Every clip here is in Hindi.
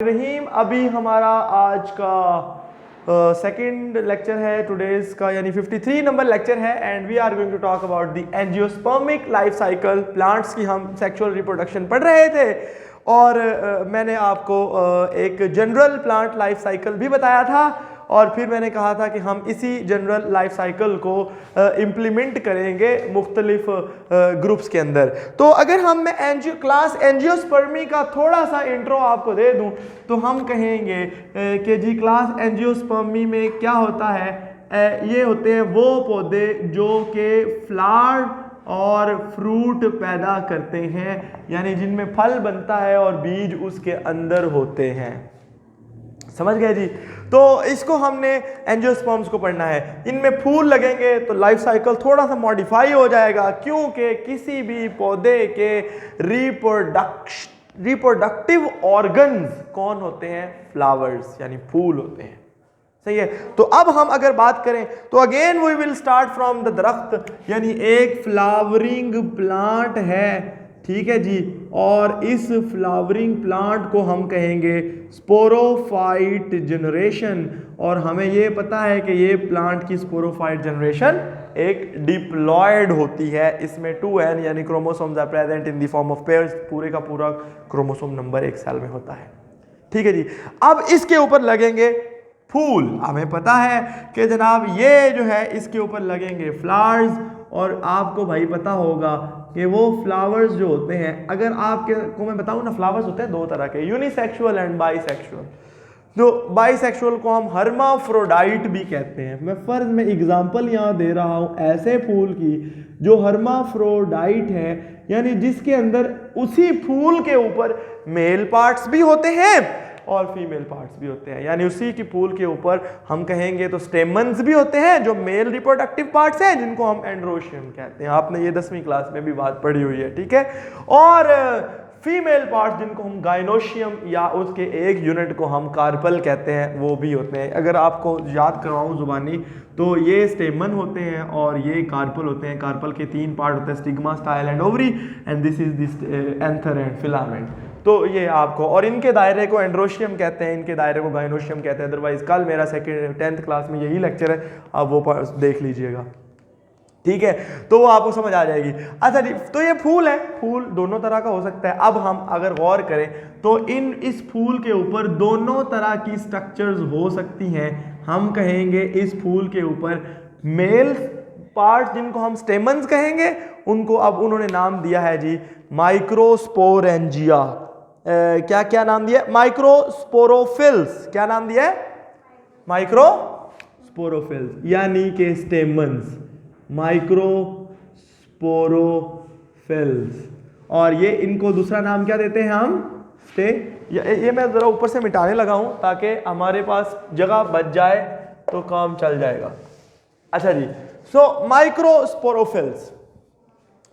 रहीम। अभी हमारा आज का सेकंड लेक्चर है टुडेज का, यानी 53 नंबर लेक्चर है and we are going to talk about the angiospermic life cycle. Plants की हम सेक्सुअल रिप्रोडक्शन पढ़ रहे थे और मैंने आपको एक जनरल प्लांट लाइफ साइकिल भी बताया था और फिर मैंने कहा था कि हम इसी जनरल लाइफ साइकिल को इम्प्लीमेंट करेंगे मुख्तलिफ ग्रुप्स के अंदर। तो अगर हम मैं क्लास एंजियोस्पर्मी का थोड़ा सा इंट्रो आपको दे दूं तो हम कहेंगे कि जी क्लास एंजियोस्पर्मी में क्या होता है। ये होते हैं वो पौधे जो कि फ्लावर और फ्रूट पैदा करते हैं, यानी जिनमें फल बनता है और बीज उसके अंदर होते हैं। समझ गए जी? तो इसको हमने एंजियोस्पर्म्स को पढ़ना है। इनमें फूल लगेंगे तो लाइफ साइकिल थोड़ा सा मॉडिफाई हो जाएगा, क्योंकि किसी भी पौधे के रिप्रोडक्टिव ऑर्गन्स कौन होते हैं? फ्लावर्स, यानी फूल होते हैं। सही है। तो अब हम अगर बात करें तो again we will start from the दरख्त, यानी एक फ्लावरिंग प्लांट है, ठीक है जी। और इस फ्लावरिंग प्लांट को हम कहेंगे स्पोरोफाइट जनरेशन। और हमें ये पता है कि ये प्लांट की स्पोरोफाइट जनरेशन एक डिप्लॉयड होती है। इसमें 2n यानी chromosomes are present in the form of pairs. पूरे का पूरा क्रोमोसोम नंबर एक सेल में होता है, ठीक है जी। अब इसके ऊपर लगेंगे फूल। हमें पता है कि जनाब ये जो है इसके ऊपर लगेंगे फ्लावर्स। और आपको भाई पता होगा कि वो फ्लावर्स जो होते हैं, अगर आपके को मैं बताऊं ना, फ्लावर्स होते हैं दो तरह के, यूनिसेक्सुअल एंड बाइसेक्सुअल। जो बाइसेक्सुअल को हम हर्माफ्रोडाइट भी कहते हैं। मैं फर्ज में एग्जांपल यहाँ दे रहा हूँ ऐसे फूल की जो हर्माफ्रोडाइट है, यानी जिसके अंदर उसी फूल के ऊपर मेल पार्ट्स भी होते हैं और फीमेल पार्ट्स भी होते हैं। यानी उसी की फूल के ऊपर हम कहेंगे तो स्टेमन्स भी होते हैं जो मेल रिप्रोडक्टिव पार्ट्स हैं, जिनको हम एंड्रोशियम कहते हैं। आपने ये 10वीं क्लास में भी बात पढ़ी हुई है, ठीक है। और फीमेल पार्ट्स जिनको हम गाइनोशियम या उसके एक यूनिट को हम कार्पल कहते हैं, वो भी होते हैं। अगर आपको याद करवाऊं जुबानी तो ये स्टेमन होते हैं और ये कार्पल होते हैं। कार्पल के 3 पार्ट होते हैं, stigma, style and ovary, and this is this anther and filament. तो ये आपको, और इनके दायरे को एंड्रोशियम कहते हैं, इनके दायरे को गाइनोशियम कहते हैं। अदरवाइज कल मेरा 10th क्लास में यही लेक्चर है, आप वो देख लीजिएगा, ठीक है। तो वो आपको समझ आ जाएगी। अच्छा जी, तो ये फूल है, फूल दोनों तरह का हो सकता है। अब हम अगर गौर करें तो इस फूल के ऊपर दोनों तरह की स्ट्रक्चर्स हो सकती हैं। हम कहेंगे इस फूल के ऊपर मेल पार्ट जिनको हम स्टेमन्स कहेंगे, उनको अब उन्होंने नाम दिया है जी माइक्रोस्पोरेंजिया। क्या क्या नाम दिया? माइक्रोस्पोरोफिल्स। क्या नाम दिया है? माइक्रोस्पोरोफिल्स, यानी के स्टेमन्स, माइक्रोस्पोरोफिल्स। और ये इनको दूसरा नाम क्या देते हैं हम? ये मैं जरा ऊपर से मिटाने लगा हूं ताकि हमारे पास जगह बच जाए तो काम चल जाएगा। अच्छा जी, सो माइक्रोस्पोरोफिल्स,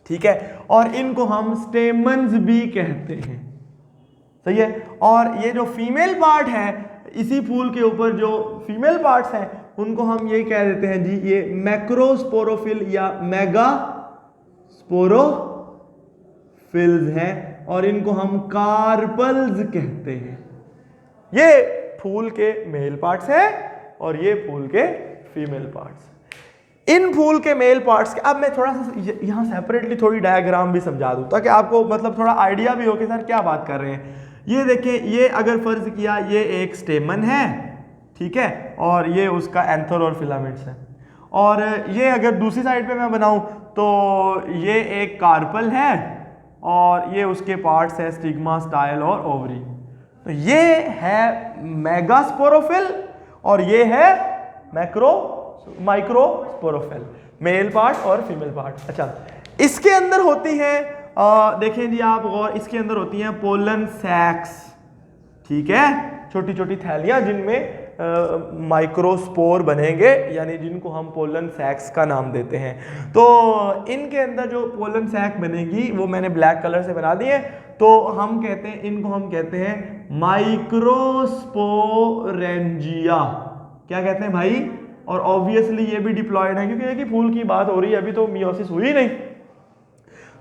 ठीक है। और इनको हम स्टेमन्स भी कहते हैं, सही है। और ये जो फीमेल पार्ट है इसी फूल के ऊपर, जो फीमेल पार्ट्स हैं, उनको हम ये कह देते हैं जी ये मैक्रोस्पोरोफिल या मेगास्पोरोफिल्स हैं, और इनको हम कार्पल्स कहते हैं। ये फूल के मेल पार्ट्स हैं और ये फूल के फीमेल पार्ट्स। इन फूल के मेल पार्ट्स के, अब मैं थोड़ा सा यहाँ सेपरेटली थोड़ी डायग्राम भी समझा दूं ताकि आपको मतलब थोड़ा आइडिया भी हो कि सर क्या बात कर रहे हैं। ये देखिए, ये अगर फर्ज किया ये एक स्टेमन है, ठीक है, और ये उसका एंथर और फिलामेंट्स है। और ये अगर दूसरी साइड पे मैं बनाऊं तो ये एक कार्पल है और ये उसके पार्ट्स है स्टिग्मा, स्टाइल और ओवरी। तो ये है मेगास्पोरोफिल और ये है माइक्रोस्पोरोफिल, मेल पार्ट और फीमेल पार्ट। अच्छा, इसके अंदर होती है देखें जी आप गौर, इसके अंदर होती हैं पोलन सैक्स, ठीक है, छोटी छोटी थैलियां जिनमें माइक्रोस्पोर बनेंगे, यानी जिनको हम पोलन सैक्स का नाम देते हैं। तो इनके अंदर जो पोलन सैक बनेगी वो मैंने ब्लैक कलर से बना दी है। तो हम कहते हैं इनको, हम कहते हैं माइक्रोस्पोरेंजिया। क्या कहते हैं भाई? और ऑब्वियसली ये भी डिप्लॉयड है क्योंकि एक फूल की बात हो रही है, अभी तो मियोसिस हुई नहीं।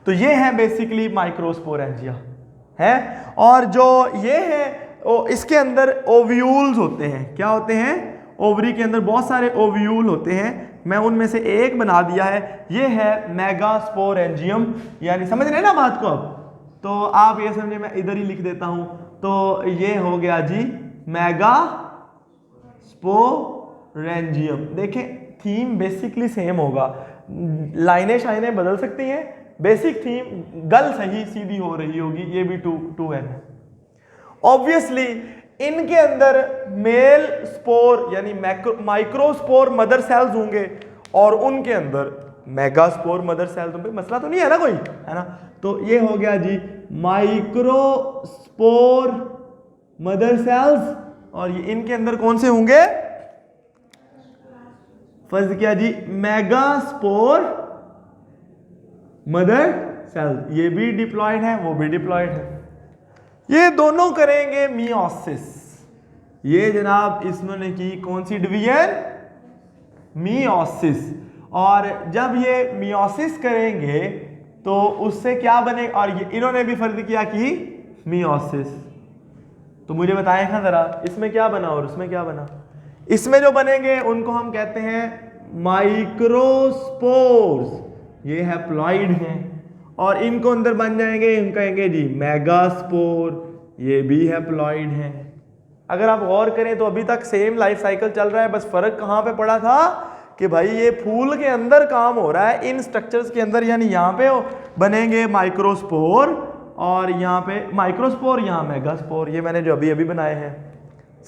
तो ये है बेसिकली माइक्रोस्पोरेंजिया है। और जो ये है इसके अंदर ओव्यूल्स होते हैं। क्या होते हैं? ओवरी के अंदर बहुत सारे ओव्यूल होते हैं। मैं उनमें से एक बना दिया है, ये है मेगास्पोरेंजियम। यानी समझ रहे हैं ना बात को? अब तो आप ये समझिए, मैं इधर ही लिख देता हूं। तो ये हो गया जी मेगास्पोरेंजियम। देखें थीम बेसिकली सेम होगा, लाइनें शाइनें बदल सकती हैं, बेसिक थीम गल सही सीधी हो रही होगी। ये भी 2n है। ऑब्वियसली इनके अंदर मेल स्पोर यानी माइक्रोस्पोर मदर सेल्स होंगे और उनके अंदर मेगास्पोर मदर सेल्स होंगे। मसला तो नहीं है ना कोई, है ना? तो ये हो गया जी माइक्रोस्पोर मदर सेल्स, और ये इनके अंदर कौन से होंगे? फर्ज किया जी मेगास्पोर मदर सेल्स। ये भी डिप्लॉयड है, वो भी डिप्लॉयड है। ये दोनों करेंगे मियोसिस। ये जनाब इसमें की कौन सी डिवीजन? मियोसिस। और जब ये मियोसिस करेंगे तो उससे क्या बने? और ये इन्होंने भी फर्ज किया कि मियोसिस। तो मुझे बताएं हाँ जरा, इसमें क्या बना और उसमें क्या बना? इसमें जो बनेंगे उनको हम कहते हैं माइक्रोस्पोर्स। ये हैप्लॉइड हैं। और इनको अंदर बन जाएंगे, इनको कहेंगे जी मेगास्पोर। ये भी हैप्लॉइड हैं। अगर आप गौर करें तो अभी तक सेम लाइफ साइकिल चल रहा है, बस फर्क कहां पे पड़ा था कि भाई ये फूल के अंदर काम हो रहा है, इन स्ट्रक्चर्स के अंदर। यानी यहां पे बनेंगे माइक्रोस्पोर और यहां पे माइक्रोस्पोर, यहां मेगास्पोर। ये मैंने जो अभी अभी बनाए हैं,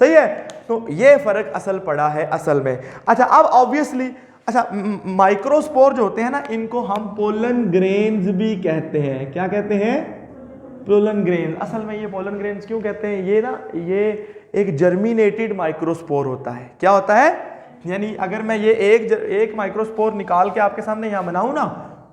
सही है? तो ये फर्क असल पड़ा है असल में। अच्छा अब ऑब्वियसली, अच्छा माइक्रोस्पोर जो होते हैं ना, इनको हम पोलन ग्रेन्स भी कहते हैं। क्या कहते हैं? Pollen grains. असल में ये पोलन ग्रेन्स क्यों कहते हैं? ये ना, ये एक जर्मिनेटेड माइक्रोस्पोर होता है। क्या होता है? यानी अगर मैं ये एक माइक्रोस्पोर निकाल के आपके सामने यहाँ बनाऊं ना,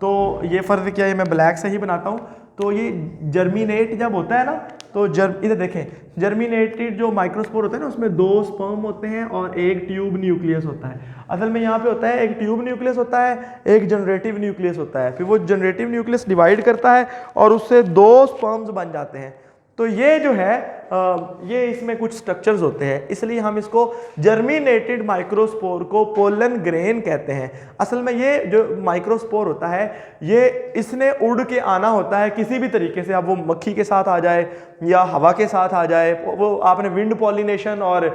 तो ये फर्ज किया, ये मैं ब्लैक से ही बनाता हूँ। तो ये जर्मिनेट जब होता है ना, तो इधर देखें, जर्मिनेटेड जो माइक्रोस्पोर होता है ना, उसमें 2 स्पर्म होते हैं और एक ट्यूब न्यूक्लियस होता है। असल में यहाँ पे होता है एक ट्यूब न्यूक्लियस होता है, एक जनरेटिव न्यूक्लियस होता है। फिर वो जनरेटिव न्यूक्लियस डिवाइड करता है और उससे 2 स्पर्म्स बन जाते हैं। तो ये जो है ये इसमें कुछ स्ट्रक्चर्स होते हैं, इसलिए हम इसको जर्मिनेटेड माइक्रोस्पोर को पोलन ग्रेन कहते हैं। असल में ये जो माइक्रोस्पोर होता है, ये इसने उड़ के आना होता है किसी भी तरीके से। अब वो मक्खी के साथ आ जाए या हवा के साथ आ जाए, वो आपने विंड पॉलिनेशन और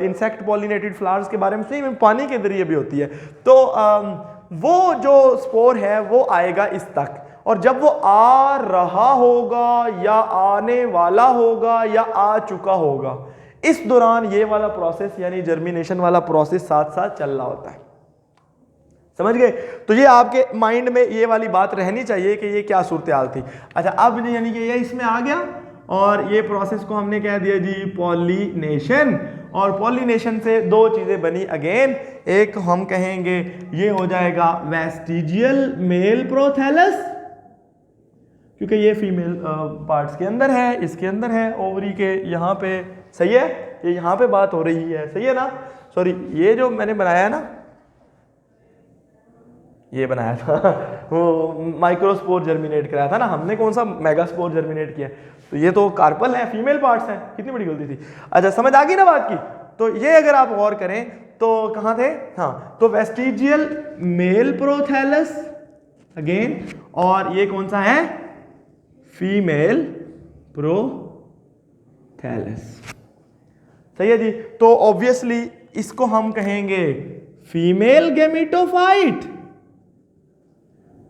इंसेक्ट पॉलिनेटेड फ्लावर्स के बारे में सुनी, पानी के जरिए भी होती है। तो वो जो स्पोर है वो आएगा इस तक, और जब वो आ रहा होगा या आने वाला होगा या आ चुका होगा, इस दौरान ये वाला प्रोसेस यानी जर्मिनेशन वाला प्रोसेस साथ साथ चल रहा होता है। समझ गए? तो ये आपके माइंड में ये वाली बात रहनी चाहिए कि ये क्या सूरत हाल थी। अच्छा अब यानी कि ये इसमें आ गया, और ये प्रोसेस को हमने कह दिया जी पॉलिनेशन। और पॉलिनेशन से 2 चीजें बनी अगेन। एक हम कहेंगे ये हो जाएगा वेस्टिजियल मेल प्रोथैलस, क्योंकि ये फीमेल पार्ट्स के अंदर है, इसके अंदर है, ओवरी के यहाँ पे। सही है? ये यहाँ पे बात हो रही है, सही है ना? सॉरी, ये जो मैंने बनाया है ना, ये बनाया था वो माइक्रोस्पोर जर्मिनेट कराया था ना हमने, कौन सा मेगास्पोर जर्मिनेट किया। तो ये तो कार्पल है, फीमेल पार्ट्स हैं। कितनी बड़ी गलती थी। अच्छा समझ आ गई ना बात की? तो ये अगर आप गौर करें तो कहाँ थे? हाँ, तो वेस्टिजियल मेल प्रोथैलस अगेन, और ये कौन सा है? Female prothallus. सही है जी? तो ऑब्वियसली इसको हम कहेंगे फीमेल गैमेटोफाइट।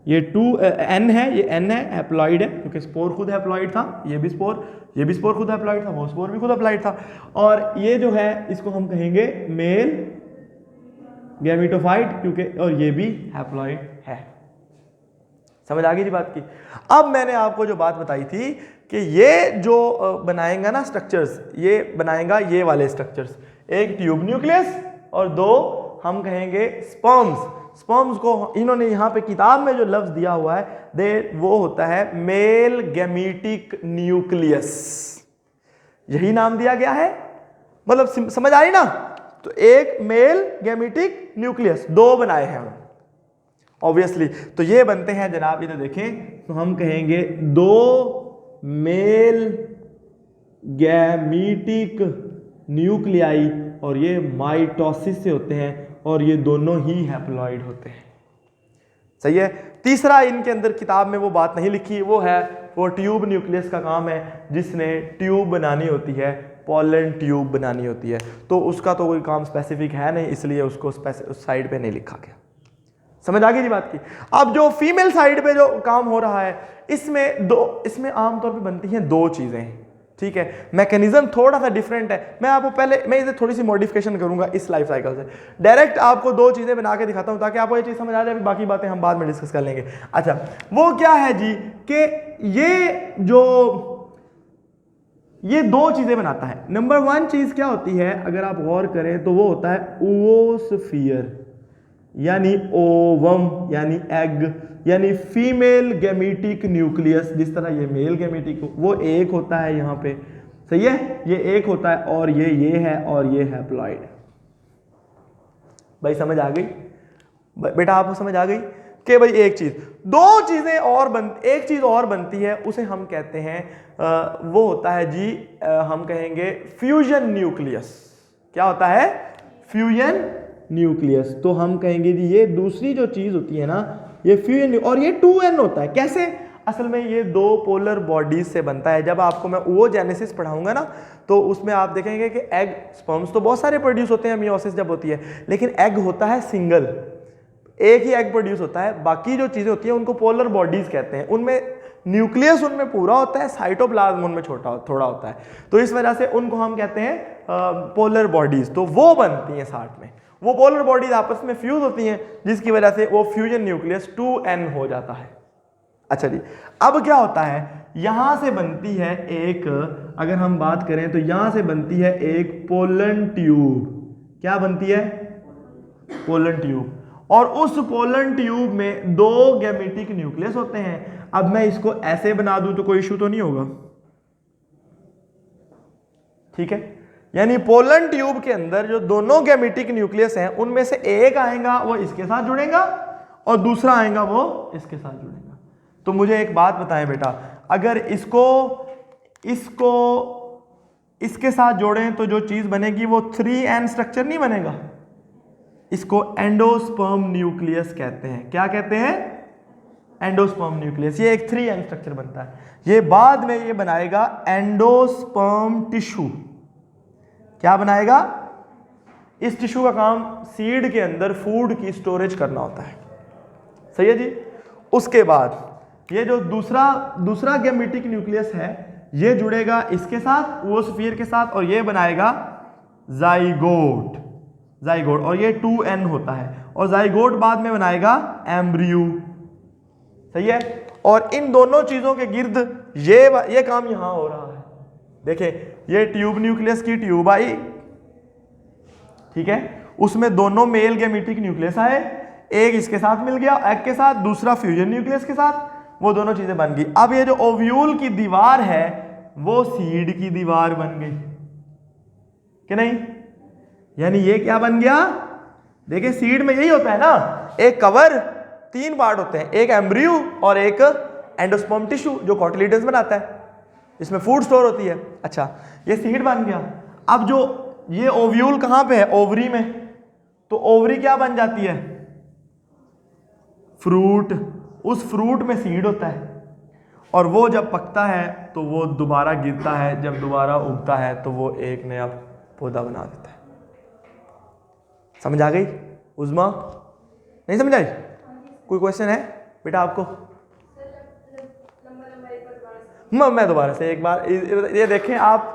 ये 2n है, ये n है, हैप्लॉइड है, क्योंकि स्पोर खुद हैप्लॉइड था। ये भी स्पोर खुद हैप्लॉइड था, वो स्पोर भी खुद हैप्लॉइड था। और ये जो है इसको हम कहेंगे मेल गैमेटोफाइट, क्योंकि और ये भी हैप्लॉइड है। समझ आ गई जी बात की? अब मैंने आपको जो बात बताई थी कि ये जो बनाएगा ना स्ट्रक्चर्स, ये बनाएगा ये वाले स्ट्रक्चर्स, एक ट्यूब न्यूक्लियस और 2 हम कहेंगे स्पर्म्स। स्पर्म्स को इन्होंने यहाँ पे किताब में जो लफ्ज दिया हुआ है वो होता है मेल गैमेटिक न्यूक्लियस। यही नाम दिया गया है, मतलब समझ आई ना? तो एक मेल गैमेटिक न्यूक्लियस, 2 बनाए हैं हम ऑब्वियसली। तो ये बनते हैं जनाब, इधर देखें, तो हम कहेंगे 2 मेल गैमीटिक न्यूक्लियाई और ये माइटोसिस से होते हैं और ये दोनों ही हैप्लॉइड होते हैं। सही है। तीसरा इनके अंदर किताब में वो बात नहीं लिखी, वो ट्यूब न्यूक्लियस का काम है, जिसने ट्यूब बनानी होती है, पोलन ट्यूब बनानी होती है। तो उसका तो कोई काम स्पेसिफिक है नहीं, इसलिए उसको उस साइड पे नहीं लिखा गया। समझ आ गई जी बात की। अब जो फीमेल साइड पे जो काम हो रहा है, इसमें आमतौर पे बनती हैं दो चीजें। ठीक है, मैकेनिज्म थोड़ा सा डिफरेंट है। मैं इसे थोड़ी सी मॉडिफिकेशन करूंगा इस लाइफ साइकिल से। डायरेक्ट आपको दो चीजें बना के दिखाता हूं ताकि आपको ये चीज समझ आ जाए, बाकी बातें हम बाद में डिस्कस कर लेंगे। अच्छा, वो क्या है जी कि ये दो चीजें बनाता है। नंबर वन चीज क्या होती है, अगर आप गौर करें तो वो होता है ओवोस्फीयर, यानी ओवम यानी एग, यानी फीमेल गैमेटिक न्यूक्लियस। जिस तरह ये मेल गैमेटिक वो एक होता है यहाँ पे, सही है, ये एक होता है और ये है और ये हैप्लॉइड। भाई समझ आ गई बेटा, आपको समझ आ गई कि भाई एक चीज और बनती है, उसे हम कहते हैं वो होता है जी हम कहेंगे फ्यूजन न्यूक्लियस। क्या होता है? Fusion nucleus. तो हम कहेंगे जी ये दूसरी जो चीज होती है ना, ये फ्यूजन, और ये 2n होता है। कैसे? असल में ये दो पोलर बॉडीज से बनता है। जब आपको मैं ओवोजेनेसिस पढ़ाऊंगा ना, तो उसमें आप देखेंगे कि एग स्पर्म्स तो बहुत सारे प्रोड्यूस होते हैं मियोसिस जब होती है, लेकिन एग होता है सिंगल, एक ही एग प्रोड्यूस होता है। बाकी जो चीजें होती हैं उनको पोलर बॉडीज कहते हैं। उनमें न्यूक्लियस उनमें पूरा होता है, साइटोप्लाज्म उनमें थोड़ा होता है, तो इस वजह से उनको हम कहते हैं पोलर बॉडीज। तो वो बनती हैं साथ में, वो पोलर बॉडीज आपस में फ्यूज होती हैं, जिसकी वजह से वो फ्यूजन न्यूक्लियस 2n हो जाता है। अच्छा जी, अब क्या होता है, यहां से बनती है एक, अगर हम बात करें तो यहां से बनती है एक पोलन ट्यूब। क्या बनती है? Pollen tube. और उस पोलन ट्यूब में दो गैमेटिक न्यूक्लियस होते हैं। अब मैं इसको ऐसे बना दूं तो कोई इशू तो नहीं होगा, ठीक है। यानी पोलन ट्यूब के अंदर जो दोनों गैमेटिक न्यूक्लियस हैं, उनमें से एक आएगा वो इसके साथ जुड़ेगा और दूसरा आएगा वो इसके साथ जुड़ेगा। तो मुझे एक बात बताएं बेटा, अगर इसको इसके साथ जोड़ें तो जो चीज बनेगी वो 3n स्ट्रक्चर नहीं बनेगा। इसको एंडोस्पर्म न्यूक्लियस कहते हैं। क्या कहते हैं? Endosperm nucleus. ये एक 3n स्ट्रक्चर बनता है। ये बाद में ये बनाएगा एंडोस्पर्म टिश्यू। क्या बनाएगा? इस टिश्यू का काम सीड के अंदर फूड की स्टोरेज करना होता है, सही है जी। उसके बाद ये जो दूसरा गैमेटिक न्यूक्लियस है, ये जुड़ेगा इसके साथ, ओवोस्फीयर के साथ, और ये बनाएगा जाइगोट, और ये 2n होता है, और जाइगोट बाद में बनाएगा एम्ब्रियो, सही है। और इन दोनों चीजों के गिर्द ये काम यहां हो रहा है। देखें, ये ट्यूब न्यूक्लियस की ट्यूब आई, ठीक है, उसमें दोनों मेल गैमेटिक न्यूक्लियस आए, एक इसके साथ मिल गया एग के साथ, दूसरा फ्यूजन न्यूक्लियस के साथ, वो दोनों चीजें बन गई। अब ये जो ओव्यूल की दीवार है वो सीड की दीवार बन गई कि नहीं? यानी ये क्या बन गया? देखिए, सीड में यही होता है ना, एक कवर, 3 पार्ट होते हैं, एक एम्ब्रियो और एक एंडोस्पर्म टिश्यू जो कोटिलिडन्स बनाता है, इसमें फूड स्टोर होती है। अच्छा, ये सीड बन गया। अब जो ये ओव्यूल कहां पे है? ओवरी में। तो ओवरी क्या बन जाती है? फ्रूट। उस फ्रूट में सीड होता है, और वो जब पकता है तो वो दोबारा गिरता है, जब दोबारा उगता है तो वो एक नया पौधा बना देता है। समझ आ गई उज़मा? नहीं समझ आई? कोई क्वेश्चन है बेटा आपको? मैं दोबारा से एक बार ये देखें आप,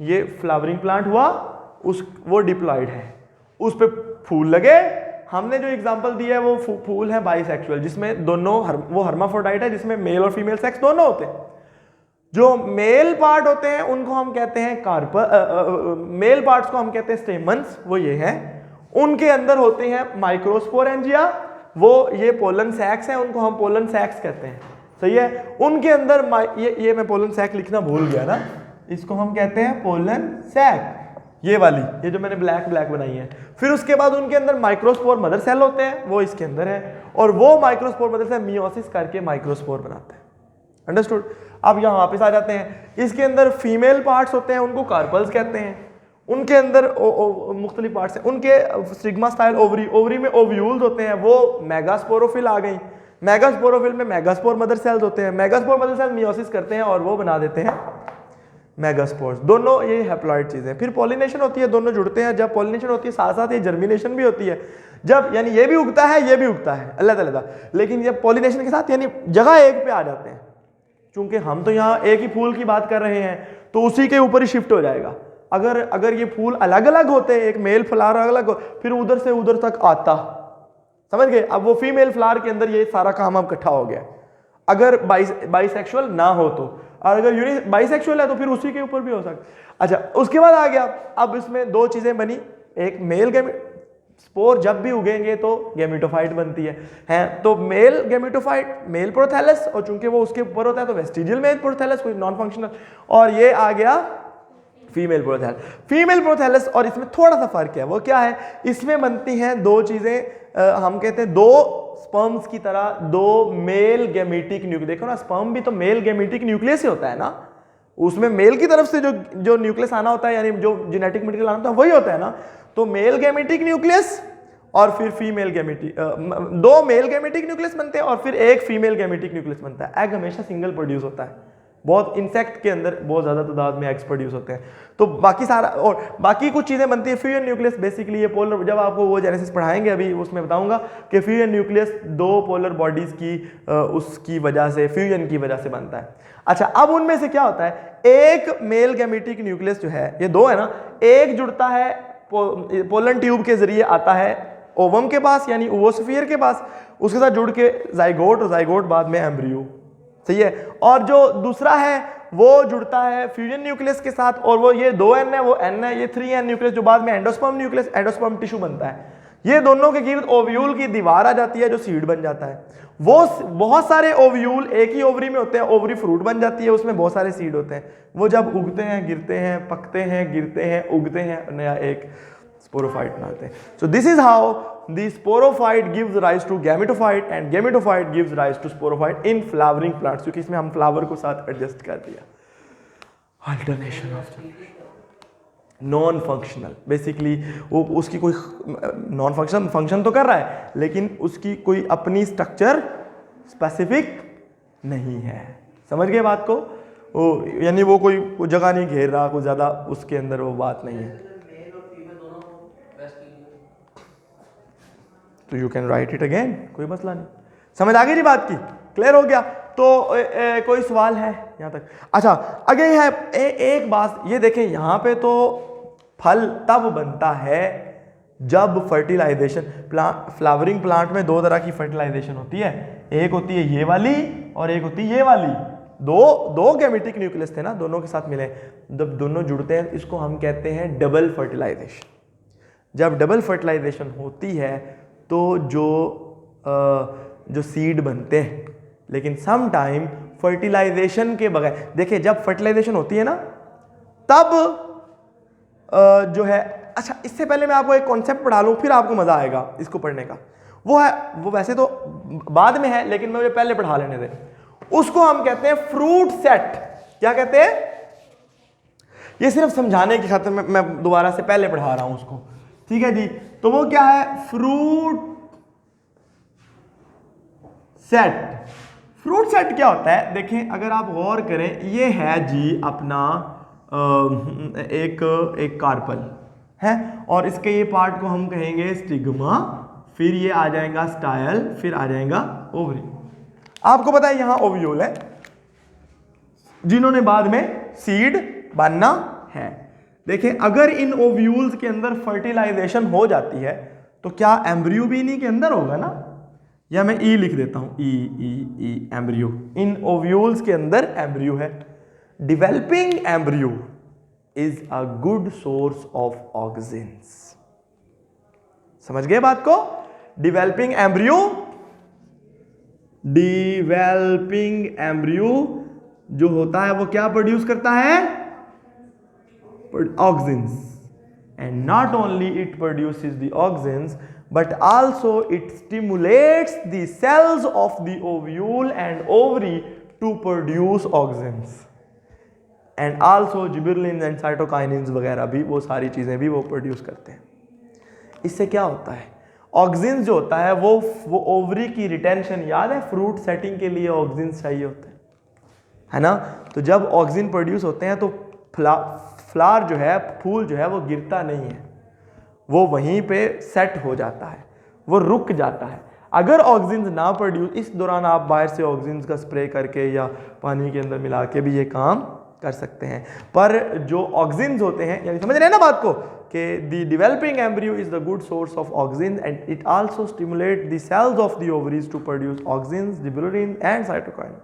ये फ्लावरिंग प्लांट हुआ, वो डिप्लॉयड है, उस पे फूल लगे। हमने जो एग्जांपल दिया है वो फूल है बाइसेक्सुअल, जिसमें दोनों वो हर्माफ्रोडाइट है, जिसमें मेल और फीमेल सेक्स दोनों होते हैं। जो मेल पार्ट होते हैं उनको हम कहते हैं मेल पार्ट्स को हम कहते हैं स्टेमन्स, वो ये हैं। उनके अंदर होते हैं माइक्रोस्पोरेंजिया, वो ये पोलन सैक्स हैं, उनको हम पोलन सैक्स कहते हैं, सही है। उनके अंदर ये मैं पोलन सैक लिखना भूल गया ना, इसको हम कहते हैं पोलन सैक, ये वाली, ये जो मैंने ब्लैक बनाई है। फिर उसके बाद उनके अंदर माइक्रोस्पोर मदर सेल होते हैं, वो इसके अंदर है, और वो माइक्रोस्पोर मदर सेल मियोसिस करके माइक्रोस्पोर बनाते हैं, अंडरस्टूड। अब यहाँ वापस आ जाते हैं, इसके अंदर फीमेल पार्ट्स होते हैं, उनको कार्पल्स कहते हैं, उनके अंदर मुख्तलिफ पार्ट्स हैं, उनके स्टिग्मा स्टाइल ओवरी, ओवरी में ओव्यूल्स होते हैं, वो मेगास्पोरोफिल आ गई, मेगास्पोरोफिल में मेगास्पोर मदर सेल्स होते हैं, मेगास्पोर मदर सेल मियोसिस करते हैं और वो बना देते हैं मेगास्पोर्स। दोनों ये हैप्लॉइड चीजें। फिर पॉलिनेशन होती है, दोनों जुड़ते हैं, जब पॉलिनेशन होती है साथ साथ ये जर्मिनेशन भी होती है, जब यानी ये भी उगता है ये भी उगता है अलग-अलग, लेकिन जब पॉलिनेशन के साथ यानी जगह एक पे आ जाते हैं, चूंकि हम तो यहाँ एक ही फूल की बात कर रहे हैं तो उसी के ऊपर ही शिफ्ट हो जाएगा। अगर ये फूल अलग अलग होते, एक मेल फ्लावर अलग अलग हो, फिर उधर से उधर तक आता, समझ गए। अब वो फीमेल फ्लावर के अंदर ये सारा काम अब इकट्ठा हो गया। अगर बाइसेक्सुअल ना हो तो, और अगर बाइसेक्सुअल है तो फिर उसी के ऊपर भी हो सकता। अच्छा, उसके बाद आ गया, अब इसमें दो चीजें बनी, एक मेल स्पोर जब भी उगेंगे तो गैमेटोफाइट बनती है तो मेल गैमेटोफाइट, मेल प्रोथैलस, और चूंकि वो उसके ऊपर होता है तो वेस्टिजियल मेल प्रोथैलस, कोई नॉन फंक्शनल, और ये आ गया फीमेल प्रोथैलस। फीमेल प्रोथैलस और इसमें थोड़ा सा फर्क है, वो क्या है, इसमें बनती हैं दो चीजें, हम कहते हैं दो स्पर्म्स की तरह दो मेल गैमेटिक न्यूक्लियस। देखो ना, स्पर्म भी तो मेल गैमेटिक न्यूक्लियस ही होता है ना, उसमें मेल की तरफ से जो न्यूक्लियस आना होता है, यानी जो जेनेटिक मटेरियल आना होता है वही होता है ना। तो मेल गैमेटिक न्यूक्लियस और फिर फीमेल गैमेटिक, दो मेल गैमेटिक न्यूक्लियस बनते हैं और फिर एक फीमेल गैमेटिक न्यूक्लियस बनता है। एग हमेशा सिंगल प्रोड्यूस होता है, बहुत इंसेक्ट के अंदर बहुत ज्यादा तादाद में एग्स प्रोड्यूस होते हैं, तो बाकी सारा और बाकी कुछ चीजें बनती है। फ्यूजन न्यूक्लियस बेसिकली ये पोलर, जब आपको वो जेनेसिस पढ़ाएंगे अभी उसमें बताऊंगा कि फ्यूजन न्यूक्लियस दो पोलर बॉडीज की उसकी वजह से, फ्यूजन की वजह से बनता है। अच्छा, अब उनमें से क्या होता है, एक मेल गैमेटिक न्यूक्लियस जो है, ये दो है ना, एक जुड़ता है पोलन ट्यूब के जरिए आता है ओवम के पास यानी ओवोस्फीयर के पास, उसके साथ जुड़ के जाइगोट, और जाइगोट बाद में एम्ब्रियो, सही है। और जो दूसरा है वो जुड़ता है फ्यूजन न्यूक्लियस के साथ, और वो ये 2n है, वो n है, ये 3n न्यूक्लियस जो बाद में एंडोस्पर्म न्यूक्लियस, एंडोस्पर्म टिश्यू बनता है। ये दोनों के गिर्द ओव्यूल की दीवार आ जाती है जो सीड बन जाता है। वो बहुत सारे ओव्यूल एक ही ओवरी में होते हैं, ओवरी फ्रूट बन जाती है, उसमें बहुत सारे सीड होते हैं। वो जब उगते हैं, गिरते हैं, पकते हैं, गिरते हैं, उगते हैं, नया एक स्पोरोफाइट बनाते हैं। So this is how the sporophyte gives rise to gametophyte and gametophyte gives rise to sporophyte in flowering plants, क्योंकि इसमें हम फ्लावर को साथ एडजस्ट कर दिया। Alternation of non functional, basically वो उसकी कोई नॉन फंक्शन तो कर रहा है लेकिन उसकी कोई अपनी स्ट्रक्चर स्पेसिफिक नहीं है, समझ गए बात को। वो यानी वो कोई जगह नहीं घेर रहा, कोई ज्यादा उसके अंदर वो बात नहीं है। तो you can write it again, कोई मसला नहीं। समझ आ गई जी बात की, क्लियर हो गया। तो कोई सवाल है यहाँ तक? अच्छा, आगे है एक बात ये देखें, यहाँ पे तो फल तब बनता है जब फर्टिलाइजेशन, फ्लावरिंग प्लांट में दो तरह की फर्टिलाइजेशन होती है, एक होती है ये वाली और एक होती है ये वाली। दो गैमेटिक न्यूक्लियस थे ना, दोनों के साथ मिले, जब दोनों जुड़ते हैं इसको हम कहते हैं डबल फर्टिलाइजेशन। जब डबल फर्टिलाइजेशन होती है तो जो सीड बनते हैं, लेकिन सम टाइम फर्टिलाइजेशन के बगैर, देखिए जब फर्टिलाइजेशन होती है ना तब जो है, अच्छा इससे पहले मैं आपको एक कॉन्सेप्ट पढ़ा लूं फिर आपको मजा आएगा इसको पढ़ने का। वो वैसे तो बाद में है लेकिन मुझे पहले पढ़ा लेने दे। उसको हम कहते हैं फ्रूट सेट। क्या कहते हैं? ये सिर्फ समझाने की खातिर मैं दोबारा से पहले पढ़ा रहा हूं उसको, ठीक है जी। तो वो क्या है? Fruit set. फ्रूट सेट क्या होता है? देखें अगर आप गौर करें, ये है जी अपना एक कार्पल है और इसके ये पार्ट को हम कहेंगे स्टिग्मा, फिर ये आ जाएगा स्टाइल, फिर आ जाएगा ओवरी। आपको पता है यहां ओव्यूल है जिन्होंने बाद में सीड बनना है। देखें अगर इन ओव्यूल्स के अंदर फर्टिलाइजेशन हो जाती है तो क्या एम्ब्रियो भी इन्हीं के अंदर होगा ना, या मैं ई लिख देता हूं, ई एम्ब्रियो। इन ओव्यूल्स के अंदर एम्ब्रियो है। Developing embryo is a good source of oxygens. समझ गए बात को? डेवलपिंग एम्ब्रियो जो होता है वो क्या प्रोड्यूस करता है? Oxygens. And not only it produces the oxygens but also it stimulates the cells of the ovule and ovary to produce auxins and also gibberellin and cytokinins वगैरह भी, वो सारी चीज़ें भी वो प्रोड्यूस करते हैं। इससे क्या होता है, ऑक्सिन्स जो होता है वो ओवरी की रिटेंशन, याद है फ्रूट सेटिंग के लिए ऑक्सिन्स चाहिए होते हैं, है ना। तो जब ऑक्सिन प्रोड्यूस होते हैं तो फ्लावर जो है, फूल जो है वो गिरता नहीं है, वो वहीं पे सेट हो जाता है, वो रुक जाता है। अगर ऑक्सिन्स ना प्रोड्यूस, इस दौरान आप बाहर से ऑक्सिन्स का स्प्रे करके या पानी के अंदर मिला के भी ये काम कर सकते हैं, पर जो ऑक्सिन्स होते हैं, यानी समझ रहे हैं ना बात को, कि the developing embryo is the good source of auxin and it also stimulate the cells of the ovaries to produce auxins, gibberellin and cytokine,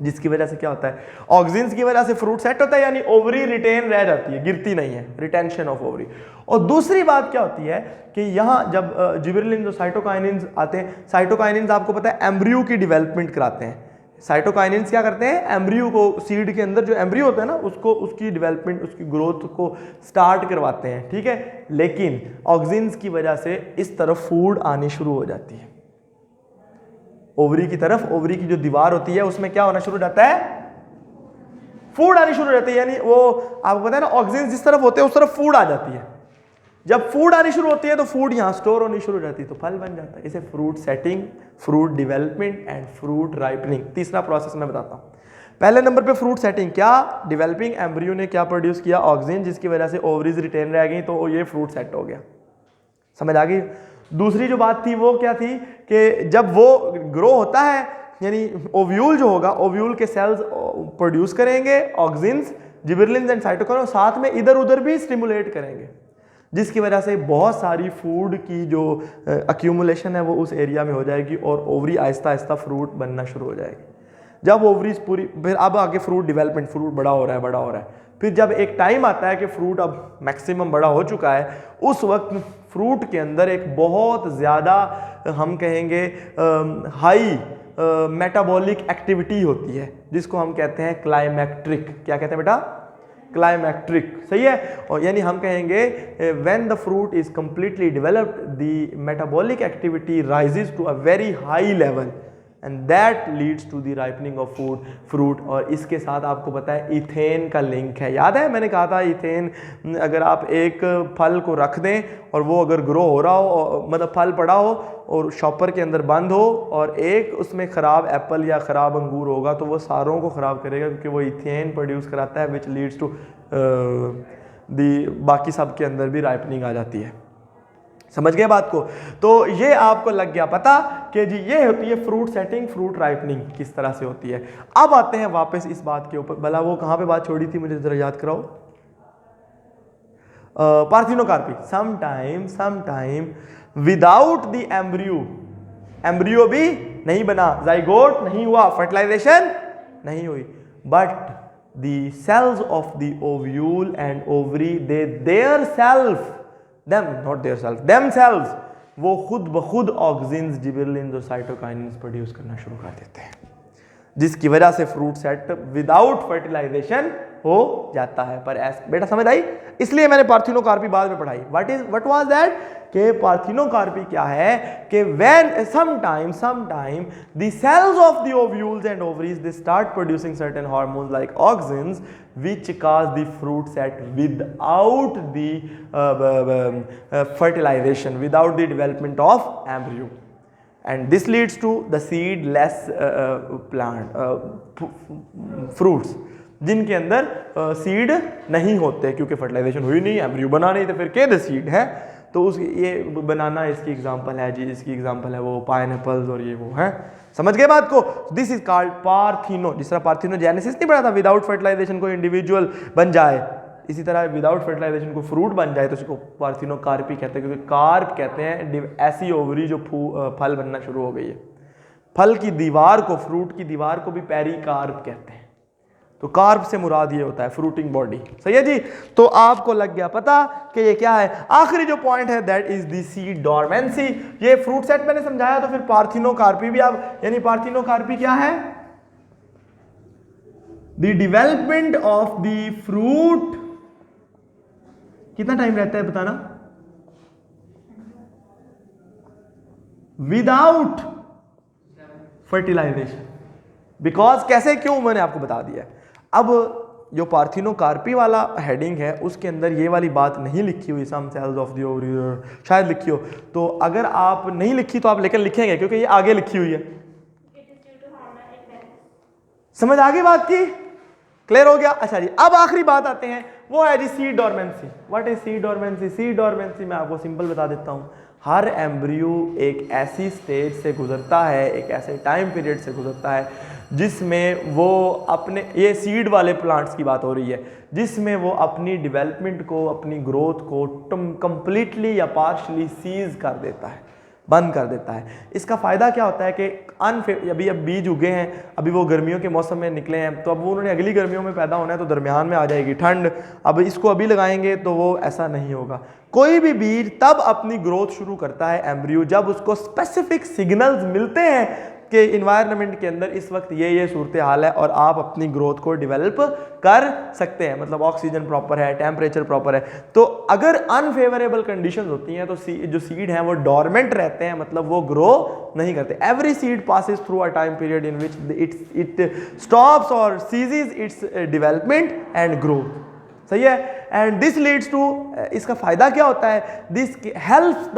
जिसकी वजह से क्या होता है, ऑक्सिन्स की वजह से फ्रूट सेट होता है, यानी ओवरी रिटेन रह जाती है, गिरती नहीं है, रिटेंशन ऑफ ओवरी। और दूसरी बात क्या होती है कि यहाँ जब जिबरेलिन जो साइटोकाइनिन्स आते हैं, साइटोकाइनिन्स आपको पता है एम्ब्रियो की डेवलपमेंट कराते हैं। साइटोकाइनिन्स क्या करते हैं, एम्ब्रियो को, सीड के अंदर जो एम्ब्रियो होता है ना, उसको, उसकी डेवलपमेंट, उसकी ग्रोथ को स्टार्ट करवाते हैं, ठीक है। लेकिन ऑक्सिन्स की वजह से इस तरफ फूड आनी शुरू हो जाती है, ओवरी की तरफ, ओवरी की जो दीवार होती है उसमें क्या होना शुरू हो जाता है, फूड आनी शुरू हो जाती है। यानी वो आपको पता है ना, ऑक्सिन्स जिस तरफ होते हैं उस तरफ फूड आ जाती है। जब फूड आनी शुरू होती है तो फूड यहाँ स्टोर होनी शुरू हो जाती है, तो फल बन जाता है। इसे fruit setting, fruit development and fruit ripening, तीसरा प्रोसेस मैं बताता हूँ। पहले नंबर पे फ्रूट सेटिंग, क्या डेवलपिंग एम्ब्रियो ने क्या प्रोड्यूस किया, ऑक्सिन, जिसकी वजह से ओवरीज रिटेन रह गई, तो ये फ्रूट सेट हो गया, समझ आ गई। दूसरी जो बात थी वो क्या थी कि जब वो ग्रो होता है, यानी ओव्यूल जो होगा, ओव्यूल के सेल्स प्रोड्यूस करेंगे ऑक्सिन्स, जिबरेलिन्स एंड साइटोकाइन, साथ में इधर उधर भी स्टिमुलेट करेंगे, जिसकी वजह से बहुत सारी फूड की जो अक्यूमुलेशन है वो उस एरिया में हो जाएगी और ओवरी आहिस्ता आहिस्ता फ्रूट बनना शुरू हो जाएगी। जब ओवरीज पूरी, फिर अब आगे फ्रूट डेवलपमेंट, फ्रूट बड़ा हो रहा है, बड़ा हो रहा है, फिर जब एक टाइम आता है कि फ्रूट अब मैक्सिमम बड़ा हो चुका है, उस वक्त फ्रूट के अंदर एक बहुत ज़्यादा, हम कहेंगे हाई मेटाबॉलिक एक्टिविटी होती है, जिसको हम कहते हैं क्लाइमैक्ट्रिक। क्या कहते हैं बेटा, क्लाइमैक्ट्रिक, सही है। और यानी हम कहेंगे when the fruit is completely developed, the metabolic activity rises to a very high level and that leads to the ripening of food fruit. और इसके साथ आपको पता है इथेन का लिंक है, याद है मैंने कहा था इथेन, अगर आप एक फल को रख दें और वो अगर ग्रो हो रहा हो, मतलब फल पड़ा हो और शॉपर के अंदर बंद हो, और एक उसमें ख़राब एप्पल या ख़राब अंगूर होगा, तो वो सारों को ख़राब करेगा, क्योंकि वो इथेन प्रोड्यूस कराता है, विच लीड्स टू दी बाकी सब के अंदर भी राइपनिंग आ जाती है। समझ गए बात को। तो ये आपको लग गया पता कि जी ये होती है फ्रूट सेटिंग, फ्रूट राइपनिंग किस तरह से होती है। अब आते हैं वापस इस बात के ऊपर, भला वो कहाँ पे बात छोड़ी थी, मुझे जरा याद कराओ। Parthenocarpy. Some time without the embryo, embryo भी नहीं बना, जाइगोट नहीं हुआ, फर्टिलाइजेशन नहीं हुई, but the cells of the ovule and ovary, they their self, them not their self, themselves, वो खुद ब खुद ऑक्सिन्स, जिबरेलिन्स और साइटोकाइनिन्स प्रोड्यूस करना शुरू कर देते हैं, जिसकी वजह से फ्रूट सेट विदाउट फर्टिलाइजेशन हो जाता है। पर बेटा समझ आई, इसलिए मैंने पार्थिनोकार्पी बाद में पढ़ाई। व्हाट वाज दैट, कि पार्थिनोकार्पी क्या है कि when sometime the cells of the ovules and ovaries, they start producing certain hormones like auxins, which cause the fruit set without the fertilization, without the development of embryo, and this leads to the seedless plant fruits, जिनके अंदर सीड नहीं होते, क्योंकि फर्टिलाइजेशन हुई नहीं, एम्ब्रियो बना नहीं, तो फिर के द सीड है। तो उस ये बनाना इसकी एग्जांपल है जी, इसकी एग्जांपल है वो पाइनएप्पल्स और ये वो है। समझ गए बात को। This is called partheno. जिस तरह पार्थिनोजेनेसिस नहीं पढ़ा था, विदाउट फर्टिलाइजेशन को इंडिविजुअल बन जाए, इसी तरह विदाउट फर्टिलाइजेशन को फ्रूट बन जाए, तो उसको पार्थिनोकार्पी कहते हैं, क्योंकि कार्प कहते हैं ऐसी ओवरी जो फल बनना शुरू हो गई है। फल की दीवार को, फ्रूट की दीवार को भी पेरिकार्प कहते हैं। तो कार्प से मुराद ये होता है फ्रूटिंग बॉडी, सही है जी। तो आपको लग गया पता कि ये क्या है। आखिरी जो पॉइंट है that is the seed dormancy. ये फ्रूट सेट मैंने समझाया, तो फिर पार्थिनोकार्पी भी आप, यानी पार्थिनोकार्पी क्या है, the development of the fruit. कितना टाइम रहता है बताना, विदाउट फर्टिलाइजेशन, बिकॉज कैसे क्यों मैंने आपको बता दिया है। अब जो पार्थिनोकार्पी वाला हेडिंग है उसके अंदर ये वाली बात नहीं लिखी हुई, सम सेल्स ऑफ द ओवरी शायद लिखी हो, तो अगर आप नहीं लिखी तो आप लेकिन लिखेंगे क्योंकि ये आगे लिखी हुई है। समझ आ गई बात की? क्लियर हो गया? अच्छा जी, अब आखिरी बात आते हैं, वो है जी seed dormancy. What is seed dormancy? Seed dormancy मैं आपको सिंपल बता देता हूँ। हर एम्ब्रियो एक ऐसी स्टेज से गुजरता है, एक ऐसे टाइम पीरियड से गुजरता है जिसमें वो अपने, ये सीड वाले प्लांट्स की बात हो रही है, जिसमें वो अपनी डेवलपमेंट को, अपनी ग्रोथ को कंप्लीटली या पार्शली सीज कर देता है, बंद कर देता है। इसका फ़ायदा क्या होता है कि अभी अब बीज उगे हैं, अभी वो गर्मियों के मौसम में निकले हैं, तो अब वो उन्होंने अगली गर्मियों में पैदा होना है, तो दरमियान में आ जाएगी ठंड। अब इसको अभी लगाएंगे तो वो ऐसा नहीं होगा। कोई भी बीज तब अपनी ग्रोथ शुरू करता है एम्ब्रियो जब उसको स्पेसिफिक सिग्नल्स मिलते हैं कि इन्वायरमेंट के अंदर इस वक्त ये सूरत हाल है और आप अपनी ग्रोथ को डेवलप कर सकते हैं, मतलब ऑक्सीजन प्रॉपर है, टेम्परेचर प्रॉपर है। तो अगर अनफेवरेबल कंडीशंस होती हैं तो जो सीड हैं वो डोरमेंट रहते हैं, मतलब वो ग्रो नहीं करते। Every seed passes through a time period in which it stops और ceases its development and growth. सही है? एंड दिस लीड्स टू, इसका फायदा क्या होता है? This helps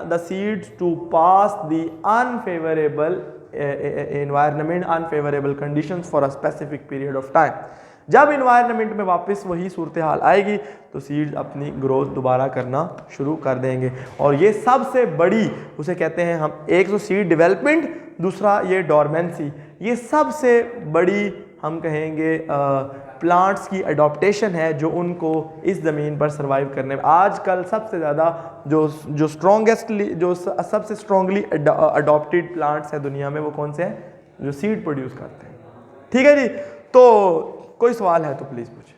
the seeds to pass the unfavourable environment, unfavorable conditions for a specific period of time। जब इन्वायरमेंट में वापस वही सूरत हाल आएगी तो सीड्स अपनी ग्रोथ दोबारा करना शुरू कर देंगे। और ये सबसे बड़ी, उसे कहते हैं हम, एक तो सीड डेवलपमेंट, दूसरा ये डोरमेंसी, ये सबसे बड़ी हम कहेंगे प्लांट्स की अडॉप्टेशन है जो उनको इस ज़मीन पर सर्वाइव करने में आजकल सबसे ज़्यादा जो स्ट्रॉन्गेस्ट, जो सबसे स्ट्रॉन्गली अडॉप्टेड प्लांट्स हैं दुनिया में, वो कौन से हैं? जो सीड प्रोड्यूस करते हैं। ठीक है जी, तो कोई सवाल है तो प्लीज़ पूछिए।